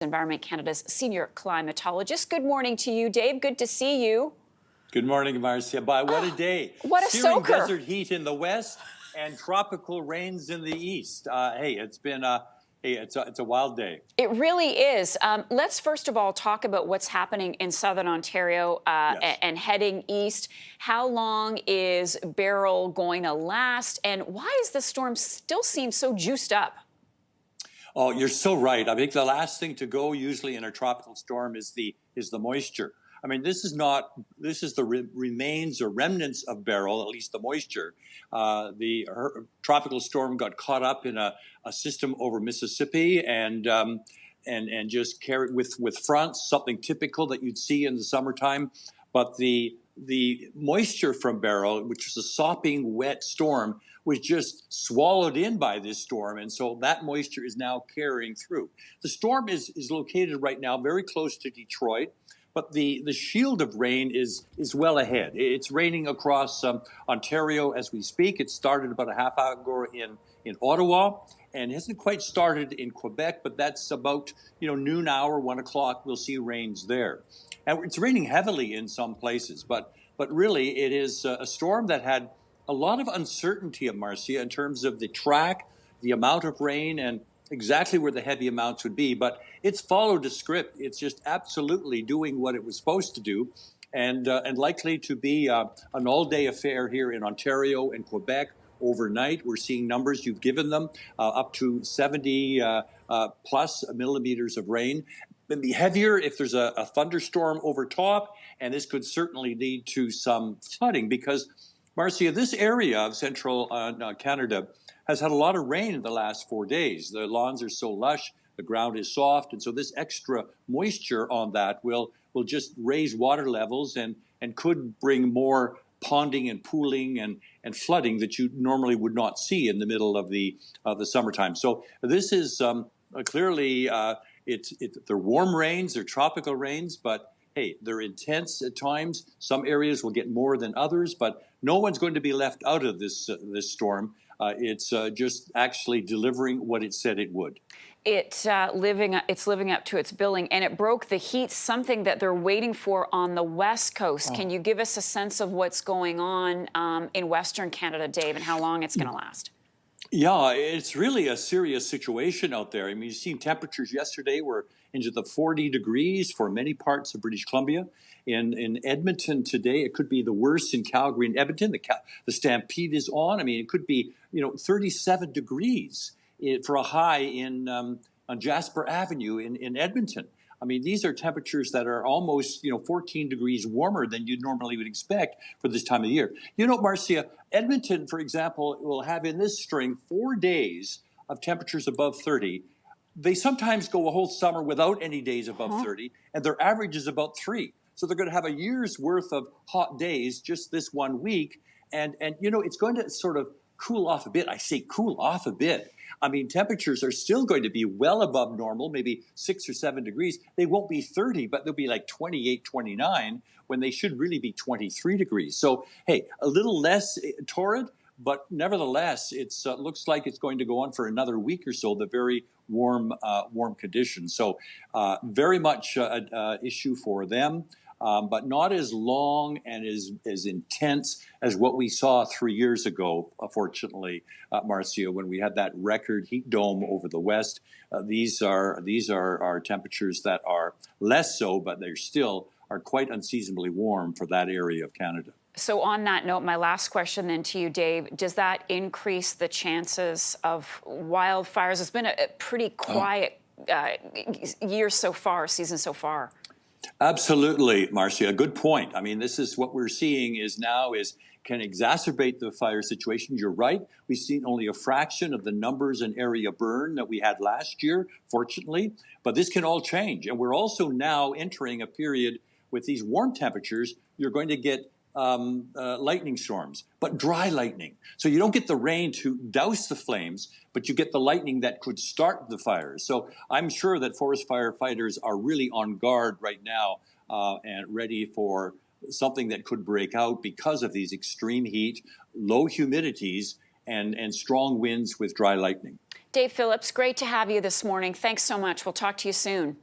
Environment Canada's senior climatologist. Good morning to you, Dave. Good to see you. Good morning, Marcia. By what a day. What a Searing soaker. desert heat in the west and tropical rains in the east. It's been it's a wild day. It really is. Let's first of all talk about what's happening in southern Ontario Yes. and heading east. How long is Beryl going to last? And why is the storm still seem so juiced up? Oh, you're so right. I think the last thing to go usually in a tropical storm is the moisture. I mean, this is the remains or remnants of Beryl, at least the moisture. The tropical storm got caught up in a system over Mississippi and just carried with fronts, something typical that you'd see in the summertime. But the moisture from Beryl, which was a sopping wet storm, was just swallowed in by this storm. And so that moisture is now carrying through. The storm is located right now very close to Detroit. But the shield of rain is well ahead. It's raining across Ontario as we speak. It started about a half hour ago in Ottawa and hasn't quite started in Quebec, but that's about noon hour, 1 o'clock, we'll see rains there. And it's raining heavily in some places, but really it is a storm that had a lot of uncertainty, Marcia, in terms of the track, the amount of rain, and exactly where the heavy amounts would be, but it's followed a script. It's just absolutely doing what it was supposed to do, and likely to be an all-day affair here in Ontario and Quebec overnight. We're seeing numbers you've given them up to 70 plus millimeters of rain. It'd be heavier if there's a thunderstorm over top, and this could certainly lead to some flooding because, Marcia, this area of central Canada has had a lot of rain in the last 4 days. The lawns are so lush, the ground is soft, and so this extra moisture on that will just raise water levels and could bring more ponding and pooling and flooding that you normally would not see in the middle of the summertime. So this is clearly they're warm rains, they're tropical rains, but hey, they're intense at times. Some areas will get more than others, but no one's going to be left out of this storm. It's just actually delivering what it said it would. It's living up to its billing, and it broke the heat, something that they're waiting for on the West Coast. Can you give us a sense of what's going on in Western Canada, Dave, and how long it's going to last? Yeah, it's really a serious situation out there. I mean, you've seen temperatures yesterday were into the 40 degrees for many parts of British Columbia. In Edmonton today, it could be the worst in Calgary and Edmonton. The stampede is on. I mean, it could be 37 degrees for a high on Jasper Avenue in Edmonton. I mean, these are temperatures that are almost 14 degrees warmer than you normally would expect for this time of year. Marcia, Edmonton, for example, will have in this string 4 days of temperatures above 30. They sometimes go a whole summer without any days above 30, and their average is about 3. So they're going to have a year's worth of hot days just this 1 week. And it's going to sort of cool off a bit. I say cool off a bit. I mean, temperatures are still going to be well above normal, maybe 6 or 7 degrees. They won't be 30, but they'll be like 28, 29 when they should really be 23 degrees. So, hey, a little less torrid, but nevertheless, it looks like it's going to go on for another week or so, the very warm conditions. So very much an issue for them. But not as long and as intense as what we saw 3 years ago, fortunately, Marcia, when we had that record heat dome over the West. These are temperatures that are less so, but they still are quite unseasonably warm for that area of Canada. So on that note, my last question then to you, Dave, does that increase the chances of wildfires? It's been a pretty quiet year so far, season so far. Absolutely, Marcia. Good point. I mean, this is what we're seeing can exacerbate the fire situation. You're right. We've seen only a fraction of the numbers and area burn that we had last year, fortunately. But this can all change. And we're also now entering a period with these warm temperatures. You're going to get lightning storms, but dry lightning. So you don't get the rain to douse the flames, but you get the lightning that could start the fires. So I'm sure that forest firefighters are really on guard right now and ready for something that could break out because of these extreme heat, low humidities, and strong winds with dry lightning. Dave Phillips, great to have you this morning. Thanks so much. We'll talk to you soon.